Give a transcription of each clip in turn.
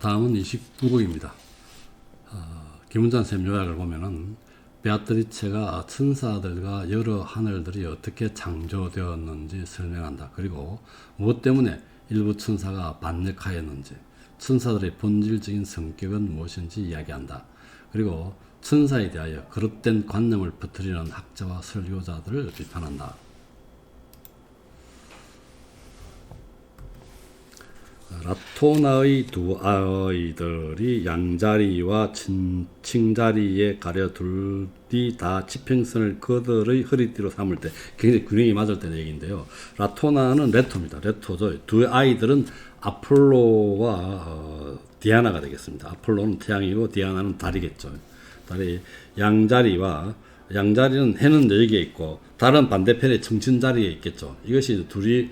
다음은 29곡입니다. 김은찬 쌤 요약을 보면은 베아트리체가 천사들과 여러 하늘들이 어떻게 창조되었는지 설명한다. 그리고 무엇 때문에 일부 천사가 반역하였는지, 천사들의 본질적인 성격은 무엇인지 이야기한다. 그리고 천사에 대하여 거듭된 관념을 퍼뜨리는 학자와 설교자들을 비판한다. 라토나의 두 아이들이 양자리와 칭자리에 가려 둘이 다 지평선을 그들의 허리띠로 삼을 때 굉장히 균형이 맞을 때는 얘기인데요. 라토나는 레토입니다. 레토죠. 두 아이들은 아폴로와 디아나가 되겠습니다. 아폴로는 태양이고 디아나는 달이겠죠. 달이 양자리는 해는 여기에 있고 달은 반대편에 정신자리에 있겠죠. 이것이 둘이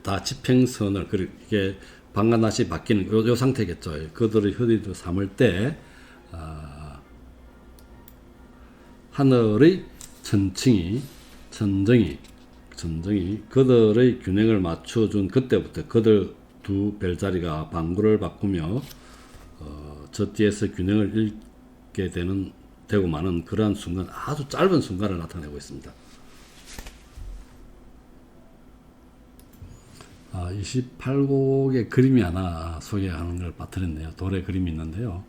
다 지평선을 이게 방과 낮이 바뀌는 요 상태겠죠. 그들의 허리를 삼을 때 하늘의 천정이 그들의 균형을 맞춰준 그때부터 그들 두 별자리가 방구를 바꾸며 저 뒤에서 균형을 잃게 되고 마는 그러한 순간, 아주 짧은 순간을 나타내고 있습니다. 28곡의 그림이 하나 소개하는 걸 빠뜨렸네요. 돌의 그림이 있는데요.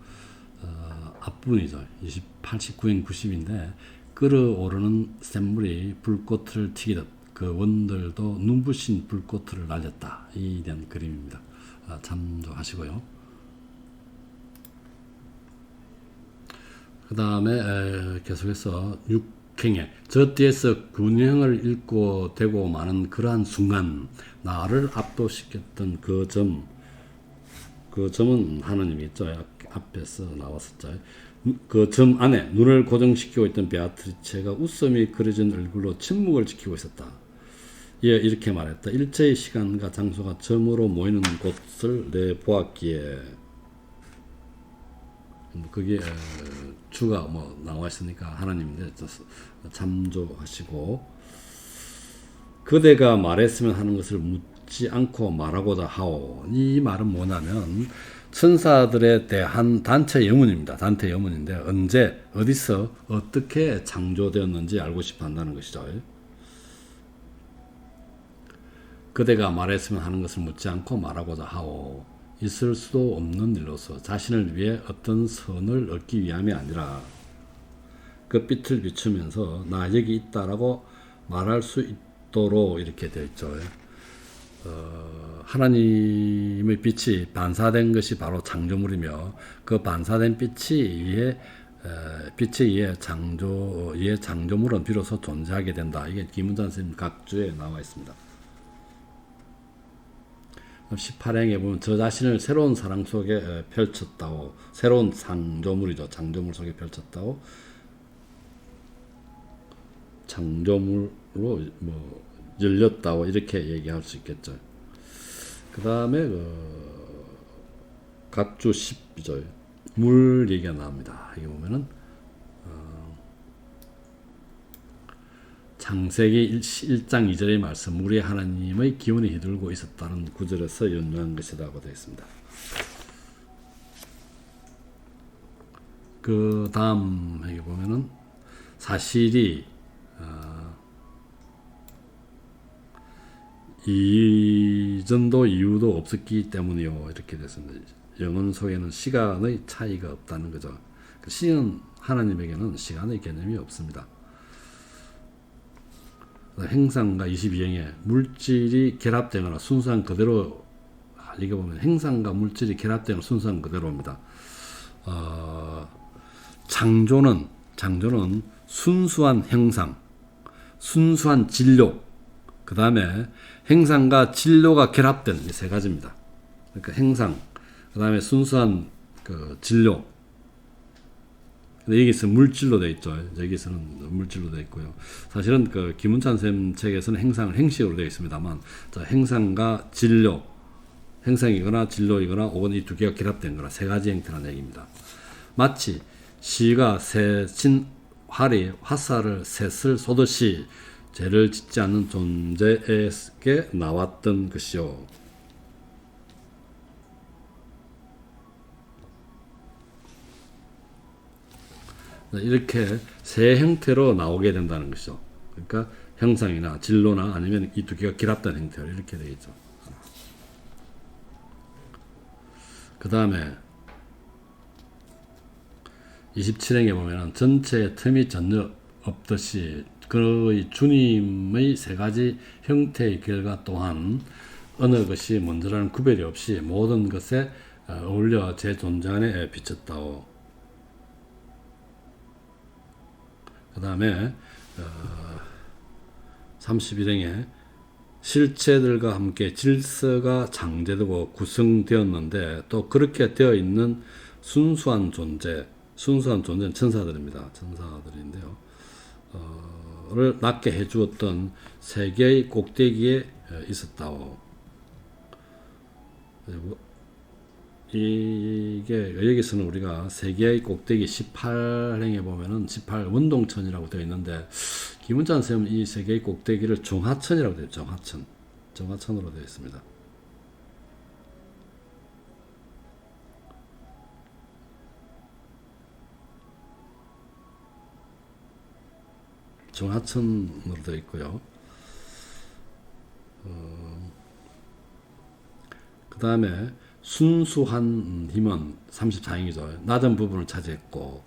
앞부분이죠. 28, 19행 90인데 끓어오르는 샘물이 불꽃을 튀기듯 그 원들도 눈부신 불꽃을 날렸다. 이 대한 그림입니다. 참조하시고요. 그 다음에 계속해서 6행에 저 뒤에서 균형을 잃고 되고 마는 그러한 순간 나를 압도시켰던 그 점은 하나님이겠죠. 앞에서 나왔었죠. 그 점 안에 눈을 고정시키고 있던 베아트리체가 웃음이 그려진 얼굴로 침묵을 지키고 있었다. 이렇게 말했다. 일체의 시간과 장소가 점으로 모이는 곳을 내 보았기에, 그게 주가 나와 있으니까 하나님인데 참조하시고, 그대가 말했으면 하는 것을 묻지 않고 말하고자 하오. 이 말은 뭐냐면 천사들에 대한 단체 염원입니다. 단체 염원인데 언제 어디서 어떻게 창조되었는지 알고 싶어 한다는 것이죠. 그대가 말했으면 하는 것을 묻지 않고 말하고자 하오. 있을 수도 없는 일로서 자신을 위해 어떤 선을 얻기 위함이 아니라 그 빛을 비추면서 나 여기 있다라고 말할 수 있도록 이렇게 되어 있죠. 하나님의 빛이 반사된 것이 바로 창조물이며 그 반사된 빛에 의해 창조물은 비로소 존재하게 된다. 이게 김은찬 선생님 각주에 나와 있습니다. 18행에 보면 저 자신을 새로운 사랑 속에 펼쳤다고, 새로운 창조물이죠. 창조물 속에 펼쳤다고, 창조물로 열렸다고 이렇게 얘기할 수 있겠죠. 그 다음에 각주 10절 물 얘기가 나옵니다. 여기 보면은 창세기 1장 2절의 말씀, 물이 하나님의 기운이 휘둘고 있었다는 구절에서 연유한 것이라고 되어 있습니다. 그 다음 여기 보면은 사실이 이전도 이유도 없었기 때문이요. 이렇게 됐습니다. 영혼 속에는 시간의 차이가 없다는 거죠. 시는 하나님에게는 시간의 개념이 없습니다. 행상과 22행에 물질이 결합되거나 순수한 그대로, 이게 보면 행상과 물질이 결합되거나 순수한 그대로입니다. 창조는 순수한 행상, 순수한 진료, 그 다음에 행상과 진료가 결합된 이 세 가지입니다. 그러니까 행상, 그 다음에 순수한 진료. 여기서 물질로 되어 있죠. 여기서는 물질로 되어 있고요. 사실은 김은찬 쌤 책에서는 행상을 행식으로 되어 있습니다만, 행상과 진료, 행상이거나 진료이거나 혹은 이 두 개가 결합된 거라 세 가지 형태라는 얘기입니다. 마치 시가 활이 화살을 셋을 쏘듯이 죄를 짓지 않는 존재에게 나왔던 것이요. 이렇게 세 형태로 나오게 된다는 것이죠. 그러니까 형상이나 진로나 아니면 이 두 개가 결합된 형태로 이렇게 되겠죠. 그 다음에 27행에 보면은 전체의 틈이 전혀 없듯이 그의 주님의 세 가지 형태의 결과 또한 어느 것이 먼저라는 구별이 없이 모든 것에 어울려 제 존재 안에 비쳤다오. 그 다음에 31행에 실체들과 함께 질서가 창제되고 구성되었는데 또 그렇게 되어 있는 순수한 존재는 천사들입니다. 천사들인데요. 를 낳게 해주었던 세계의 꼭대기에 있었다오. 그리고 이게 여기서는 우리가 세계의 꼭대기 18행에 보면은 18 원동천이라고 되어 있는데 김은찬 선생님은 이 세계의 꼭대기를 정하천이라고 되어 있죠. 정하천으로 되어 있습니다. 정하천으로 되어 있고요. 그 다음에 순수한 힘은 34행이죠. 낮은 부분을 차지했고,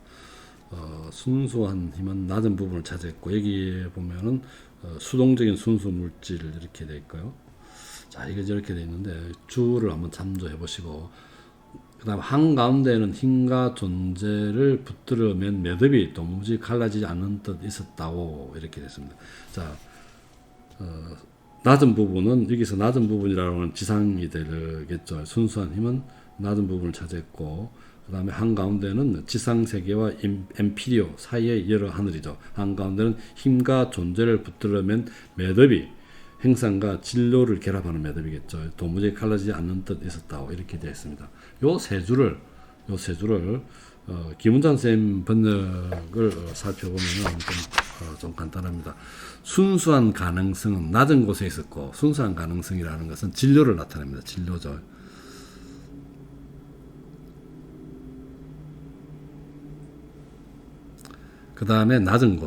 순수한 힘은 낮은 부분을 차지했고, 여기에 보면은 수동적인 순수 물질 이렇게 되어 있고요. 자, 이게 저렇게 되어 있는데 주를 한번 참조해 보시고, 그 다음 한가운데에는 힘과 존재를 붙들어맨 매듭이 도무지 갈라지지 않는 듯 있었다고 이렇게 됐습니다. 자, 낮은 부분은 여기서 낮은 부분이라고 하는 지상이 되겠죠. 순수한 힘은 낮은 부분을 차지했고 그 다음에 한가운데는 지상세계와 엠피리오 사이의 여러 하늘이죠. 한가운데는 힘과 존재를 붙들어맨 매듭이 행상과 진로를 결합하는 매듭이겠죠. 도무지 갈라지지 않는 듯 있었다고 이렇게 되어 있습니다. 요 세 줄을 김은찬 쌤 번역을 살펴보면 좀 간단합니다. 순수한 가능성은 낮은 곳에 있었고 순수한 가능성이라는 것은 진료를 나타냅니다. 진료죠. 그 다음에 낮은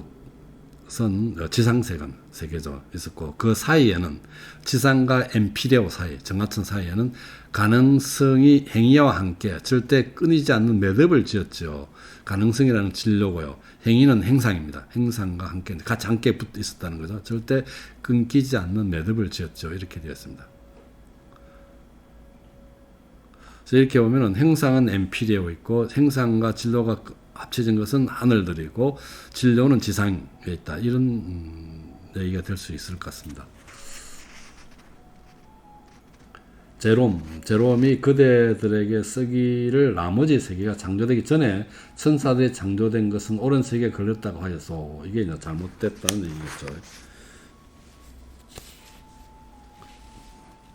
곳은 지상세계죠. 있었고 그 사이에는 지상과 엠피레오 사이, 정하천 사이에는 가능성이 행위와 함께 절대 끊이지 않는 매듭을 지었죠. 가능성이라는 진료고요. 행위는 행상입니다. 행상과 함께 같이 함께 붙어 있었다는 거죠. 절대 끊기지 않는 매듭을 지었죠. 이렇게 되었습니다. 그래서 이렇게 보면은 행상은 엠피리에 있고 행상과 진로가 합쳐진 것은 하늘들이고 진로는 지상에 있다. 이런 얘기가 될 수 있을 것 같습니다. 제롬이 그대들에게 쓰기를 나머지 세계가 창조되기 전에 천사들이 창조된 것은 옳은 세계에 걸렸다고 하여서 이게 이제 잘못됐다는 얘기겠죠.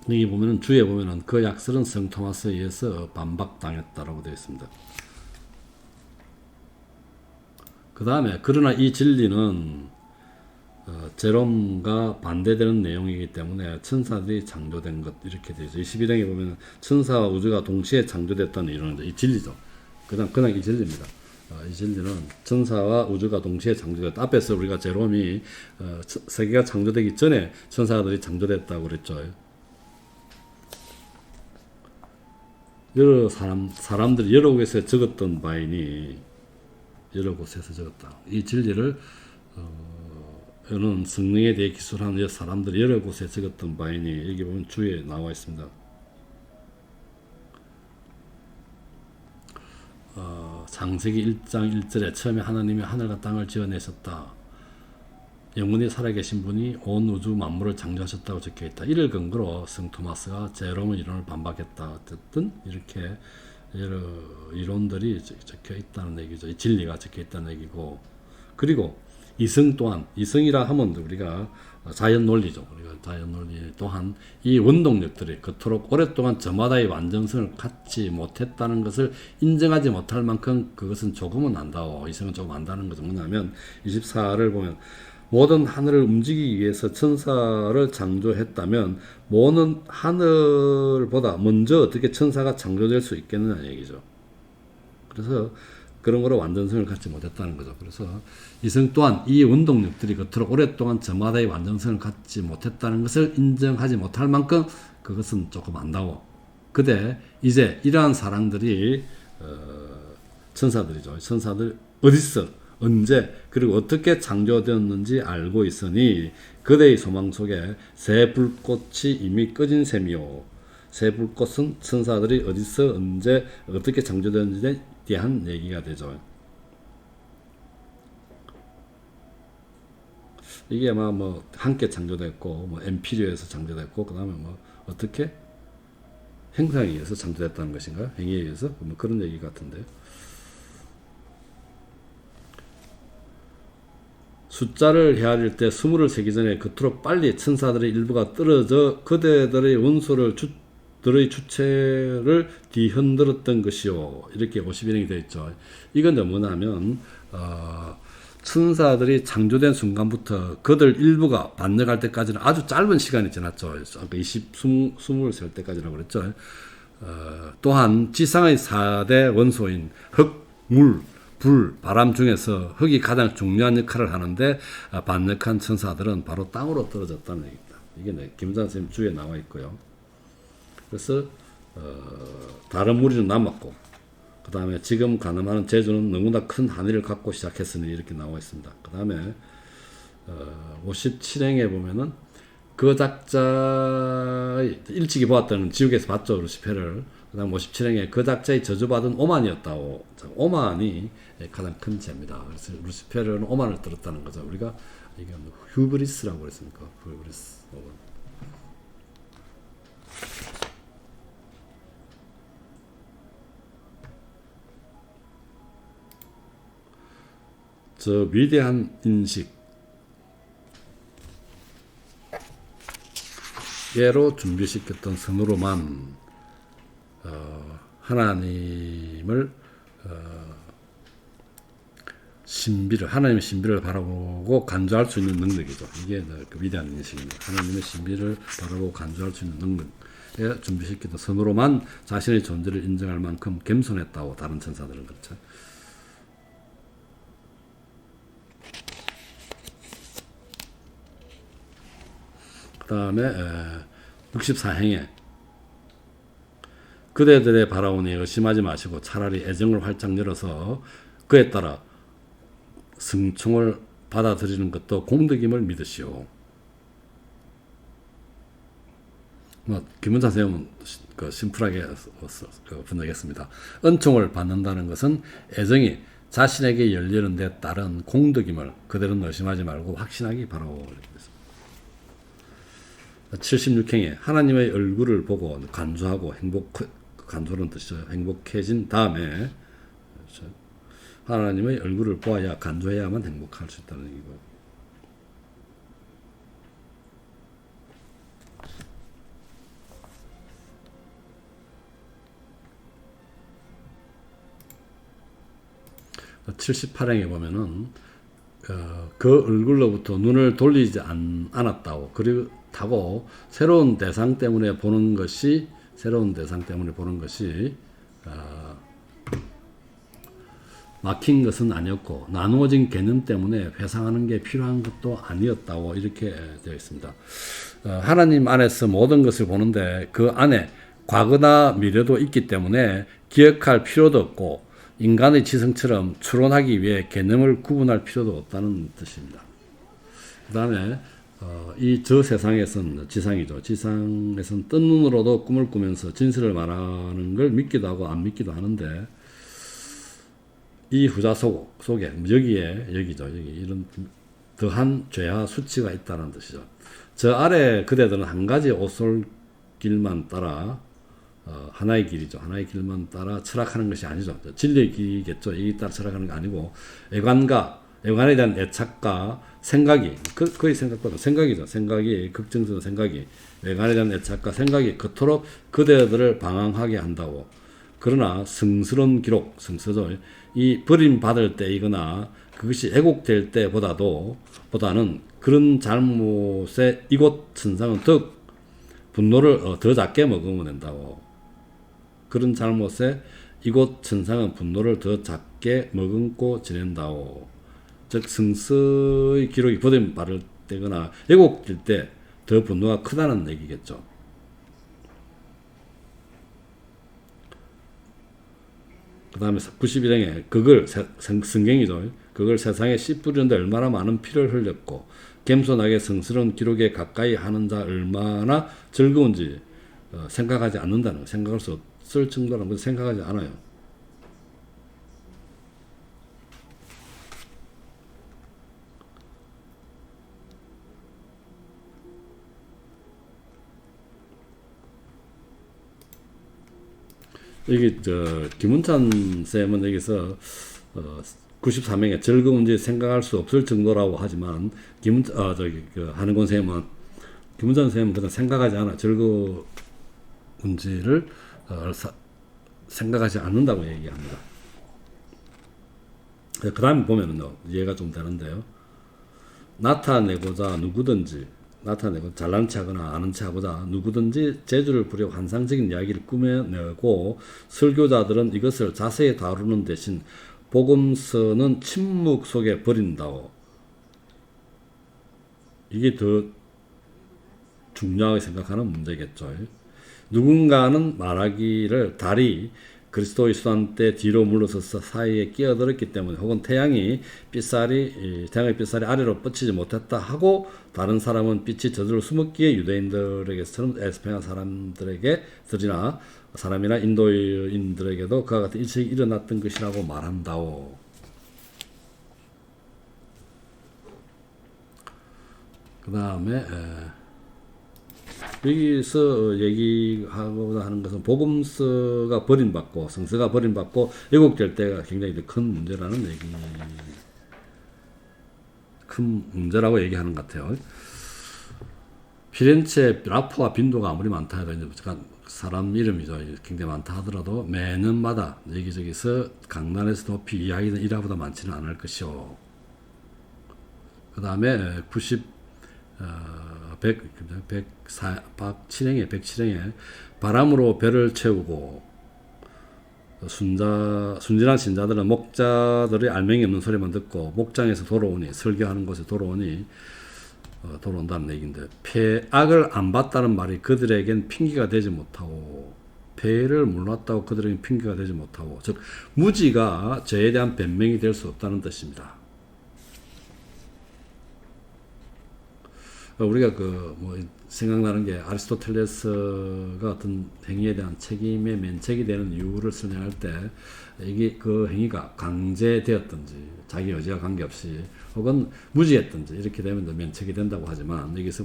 여기 보면은 주에 보면은 그 약설은 성 토마스에 의해서 반박당했다라고 되어 있습니다. 그 다음에 그러나 이 진리는 제롬과 반대되는 내용이기 때문에 천사들이 창조된 것 이렇게 되죠. 21행에 보면 천사와 우주가 동시에 창조됐다는 이론인데 이 진리죠. 그냥 이 진리입니다. 이 진리는 천사와 우주가 동시에 창조됐다. 앞에서 우리가 제롬이 세계가 창조되기 전에 천사들이 창조됐다고 그랬죠. 여러 사람들이 여러 곳에서 적었던 바이니 여러 곳에서 적었다. 이 진리를 이는 성령에 대해 기술하는 사람들이 여러 곳에 적었던 바이니 여기 보면 주에 나와 있습니다. 창세기 1장 1절에 처음에 하나님이 하늘과 땅을 지어내셨다. 영원히 살아계신 분이 온 우주 만물을 창조하셨다고 적혀있다. 이를 근거로 성 토마스가 제롬의 이론을 반박했다. 어쨌든 이렇게 여러 이론들이 적혀있다는 얘기죠. 이 진리가 적혀있다는 얘기고 그리고 이성 또한 이성이라 하면 우리가 자연 논리죠. 우리가 자연 논리 또한 이 원동력들이 그토록 오랫동안 저마다의 완전성을 갖지 못했다는 것을 인정하지 못할 만큼 그것은 조금은 안다고 이성은 조금 안다는 것은 뭐냐면 24를 보면 모든 하늘을 움직이기 위해서 천사를 창조했다면 모든 하늘보다 먼저 어떻게 천사가 창조될 수 있겠느냐 얘기죠. 그래서 그런 거로 완전성을 갖지 못했다는 거죠. 그래서 이성 또한 이 원동력들이 그토록 오랫동안 저마다의 완전성을 갖지 못했다는 것을 인정하지 못할 만큼 그것은 조금 안다고. 그대 이제 이러한 사람들이 천사들이죠. 천사들 어디서 언제 그리고 어떻게 창조되었는지 알고 있으니 그대의 소망 속에 새 불꽃이 이미 꺼진 셈이요. 새 불꽃은 천사들이 어디서 언제 어떻게 창조되었는지에 대한 얘기가 되죠. 이게 아마 뭐 함께 창조됐고 뭐 엠피리오에서 창조됐고 그 다음에 뭐 어떻게 행상에 의해서 창조됐다는 것인가? 행위에 의해서 뭐 그런 얘기 같은데. 숫자를 헤아릴 때 20을 세기 전에 그토록 빨리 천사들의 일부가 떨어져 그대들의 원소를 들의 주체를 뒤흔들었던 것이요. 이렇게 51행이 되어 있죠. 이건 뭐냐면 천사들이 창조된 순간부터 그들 일부가 반역할 때까지는 아주 짧은 시간이 지났죠. 아까 20을 셀 때까지라고 그랬죠. 또한 지상의 4대 원소인 흙, 물, 불, 바람 중에서 흙이 가장 중요한 역할을 하는데 반역한 천사들은 바로 땅으로 떨어졌다는 얘기입니다. 이게 김은찬 선생님 주에 나와 있고요. 그래서 다른 무리는 남았고 그 다음에 지금 가늠하는 제주는 너무나 큰 한의를 갖고 시작했으니 이렇게 나와 있습니다. 그 다음에 57행에 보면은 그 작자의 일찍이 보았다는 지옥에서 봤죠. 루시페를. 그 다음 57행에 그 작자의 저주받은 오만이었다고. 오만이 가장 큰 죄입니다. 그래서 루시페르는 오만을 들었다는 거죠. 우리가 이게 휴브리스라고 그랬습니까? 휴브리스. 저 위대한 인식 예로 준비시켰던 선으로만 하나님을 하나님의 신비를 바라보고 간주할 수 있는 능력이죠. 이게 그 위대한 인식입니다. 하나님의 신비를 바라보고 간주할 수 있는 능력에 준비시켰던 선으로만 자신의 존재를 인정할 만큼 겸손했다고 다른 천사들은 그렇죠. 그 다음에 64행에 그대들의 바라오니 의심하지 마시고 차라리 애정을 활짝 열어서 그에 따라 승총을 받아들이는 것도 공덕임을 믿으시오. 김은찬 선생님은 심플하게 분석했습니다. 은총을 받는다는 것은 애정이 자신에게 열리는 데 따른 공덕임을 그대는 의심하지 말고 확신하기 바라오. 76행에 하나님의 얼굴을 보고 간주하고 간주는 뜻이죠. 행복해진 다음에 하나님의 얼굴을 보아야 간주해야만 행복할 수 있다는 얘기고. 그 78행에 보면은 그 얼굴로부터 눈을 돌리지 않았다고. 그렇다고 새로운 대상 때문에 보는 것이 막힌 것은 아니었고 나누어진 개념 때문에 회상하는 게 필요한 것도 아니었다고 이렇게 되어 있습니다. 하나님 안에서 모든 것을 보는데 그 안에 과거나 미래도 있기 때문에 기억할 필요도 없고 인간의 지성처럼 추론하기 위해 개념을 구분할 필요도 없다는 뜻입니다. 그 다음에 이 저 세상에선 지상이죠. 지상에선 뜬 눈으로도 꿈을 꾸면서 진실을 말하는 걸 믿기도 하고 안 믿기도 하는데 이 후자 속에 여기죠. 여기 이런 더한 죄와 수치가 있다는 뜻이죠. 저 아래 그대들은 한 가지 오솔길만 따라 하나의 길이죠. 하나의 길만 따라 철학하는 것이 아니죠. 진리의 길이겠죠. 이 따라 철학하는 게 아니고 애관에 대한 애착과 생각이 거의 생각보다 생각이죠. 생각이 걱정스러운 생각이 애관에 대한 애착과 생각이 그토록 그대들을 방황하게 한다고. 그러나 성스러운 기록, 성서죠. 이 버림받을 때이거나 그것이 왜곡될 때보다는 그런 잘못에 이곳 천상은 더 분노를 더 작게 머금어낸다고. 그런 잘못에 이곳 천상은 분노를 더 작게 머금고 지낸다오. 즉 성서의 기록이 버림받을 때거나 왜곡될 때 더 분노가 크다는 얘기겠죠. 그 다음에 91행에 그걸 성경이죠. 그걸 세상에 씨 뿌리는데 얼마나 많은 피를 흘렸고 겸손하게 성스러운 기록에 가까이 하는 자 얼마나 즐거운지 생각하지 않는다는, 생각할 수 없을 정도라는 것을 생각하지 않아요. 여기 김은찬 쌤은 여기서 93행에 즐거운지 생각할 수 없을 정도라고 하지만 한은권 쌤은 김은찬 쌤은 그냥 생각하지 않아. 즐거운지를 생각하지 않는다고 얘기합니다. 그 다음에 보면은요, 이해가 좀 되는데요. 나타내고 잘난 체하거나 아는 체하고자 누구든지 재주를 부려 환상적인 이야기를 꾸며내고 설교자들은 이것을 자세히 다루는 대신 복음서는 침묵 속에 버린다고. 이게 더 중요하게 생각하는 문제겠죠. 누군가는 말하기를 달이 그리스도의 수단 때 뒤로 물러서서 사이에 끼어들었기 때문에, 혹은 태양의 빗살이 아래로 뻗치지 못했다 하고, 다른 사람은 빛이 저절로 숨었기에 유대인들에게서는 에스페나 사람이나 인도인들에게도 그와 같은 일식이 일어났던 것이라고 말한다오. 그 다음에 여기서 얘기하고자 하는 것은 복음서가 버림받고 성서가 버림받고 왜곡될 때가 굉장히 큰 문제라는 큰 문제라고 얘기하는 것 같아요. 피렌체 라포와 빈도가 아무리 많다 해도 사람 이름이죠. 굉장히 많다 하더라도 매년마다 여기저기서 강단에서 높이 이야기는 이하보다 많지는 않을 것이요. 그 다음에 107행에 바람으로 배를 채우고 순진한 신자들은 목자들의 알맹이 없는 소리만 듣고 목장에서 설교하는 곳에 돌아온다는 얘기인데, 폐악을 안 봤다는 말이 그들에겐 핑계가 되지 못하고, 폐를 몰랐다고 그들에겐 핑계가 되지 못하고, 즉 무지가 죄에 대한 변명이 될 수 없다는 뜻입니다. 우리가 생각나는 게 아리스토텔레스가 어떤 행위에 대한 책임에 면책이 되는 이유를 설명할 때, 이게 그 행위가 강제되었든지 자기 의지와 관계없이 혹은 무지했든지 이렇게 되면 면책이 된다고 하지만, 여기서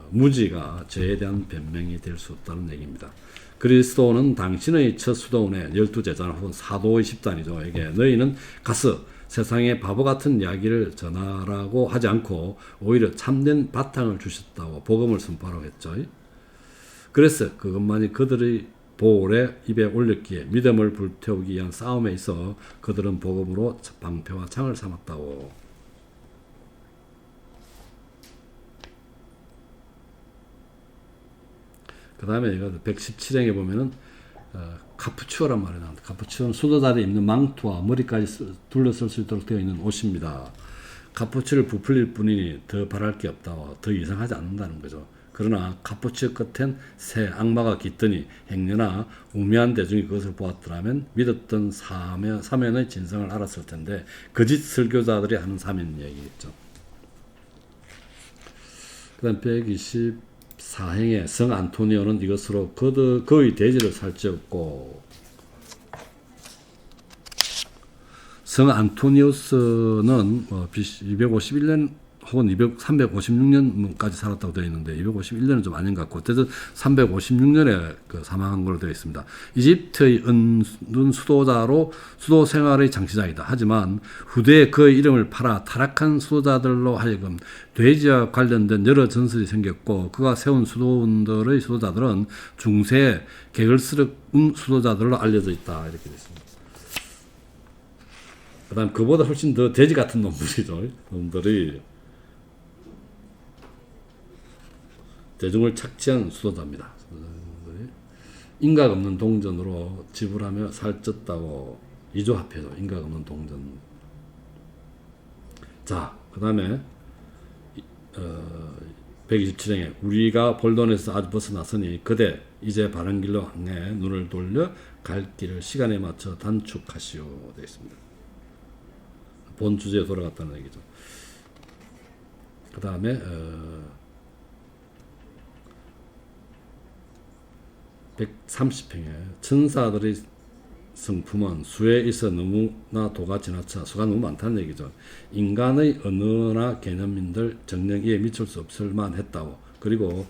무지가 죄에 대한 변명이 될 수 없다는 얘기입니다. 그리스도는 당신의 첫 수도원에 12제자 혹은 사도의 집단이죠. 이게 너희는 가서 세상에 바보 같은 이야기를 전하라고 하지 않고 오히려 참된 바탕을 주셨다고 복음을 선포하라고 했죠. 그래서 그것만이 그들의 보울에 입에 올렸기에 믿음을 불태우기 위한 싸움에 있어 그들은 복음으로 방패와 창을 삼았다고. 그 다음에 117행에 보면은 카푸치오란 말이 나옵니다. 카푸치오는 수도자리에 입는 망토와 머리까지 둘러쓸 수 있도록 되어 있는 옷입니다. 카푸치를 부풀릴 뿐이니 더 바랄 게 없다. 더 이상하지 않는다는 거죠. 그러나 카푸치 끝엔 새 악마가 깃드니 행여나 우매한 대중이 그것을 보았더라면 믿었던 사면의 진성을 알았을 텐데, 거짓 설교자들이 하는 사면 얘기겠죠. 그 다음 124행에 성 안토니오는 이것으로 그의 대지를 살찌웠고, 성 안토니우스는 251년 혹은 356년까지 살았다고 되어 있는데 251년은 좀 아닌 것 같고, 어쨌든 356년에 사망한 걸로 되어 있습니다. 이집트의 은둔 수도자로 수도 생활의 장시자이다. 하지만 후대에 그의 이름을 팔아 타락한 수도자들로 하여금 돼지와 관련된 여러 전설이 생겼고, 그가 세운 수도원들의 수도자들은 중세 개걸스러운 수도자들로 알려져 있다. 이렇게 되어 있습니다. 그 다음 그보다 훨씬 더 돼지 같은 놈들이죠. 놈들이 대중을 착취한 수도자입니다. 인각 없는 동전으로 지불하며 살쪘다고 이조합해죠. 인각 없는 동전. 자, 그 다음에 127행에 우리가 본론에서 아주 벗어났으니 그대 이제 바른 길로 향해 눈을 돌려 갈 길을 시간에 맞춰 단축하시오 되어 있습니다. 본 주제에 돌아갔다는 얘기죠. 그 다음에 130행에 천사들의 성품은 수에 있어 너무나 도가 지나쳐 수가 너무 많다는 얘기죠. 인간의 언어나 개념인들 정령 이에 미칠 수 없을 만했다고. 그리고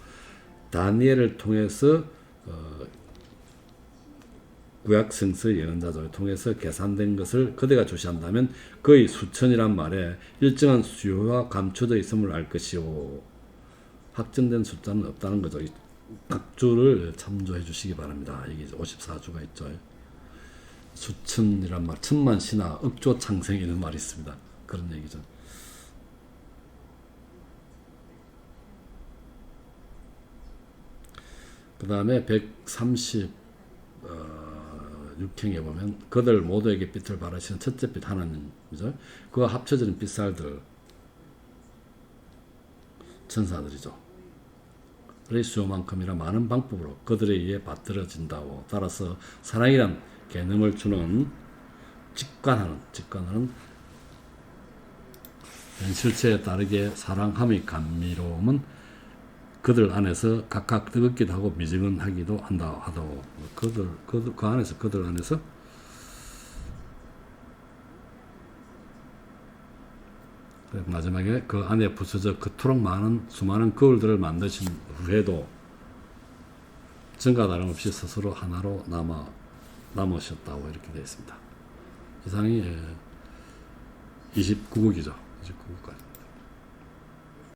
다니엘을 통해서 구약 성서 예언자들 통해서 계산된 것을 그대가 주시한다면 거의 수천이란 말에 일정한 수요가 감춰져 있음을 알 것이요. 확정된 숫자는 없다는 거죠. 각 주를 참조해 주시기 바랍니다. 이게 54주가 있죠. 수천이란 말, 천만 신화, 억조 창생 이런 말이 있습니다. 그런 얘기죠. 그 다음에 136행에 보면 그들 모두에게 빛을 발하시는 첫째 빛 하나님이죠. 그와 합쳐지는 빛살들 천사들이죠. 의 수요만큼이나 많은 방법으로 그들에 의해 받들어진다고. 따라서 사랑이란 개념을 주는 직관하는 실체에 따르게 사랑함의 감미로움은 그들 안에서 각각 뜨겁기도 하고 미지근하기도 한다 하다고. 그들 안에서 마지막에 그 안에 부서져 그토록 수많은 거울들을 만드신 후에도 전과 다름없이 스스로 하나로 남으셨다고 이렇게 되어 있습니다. 이상이 29국이죠. 29국까지.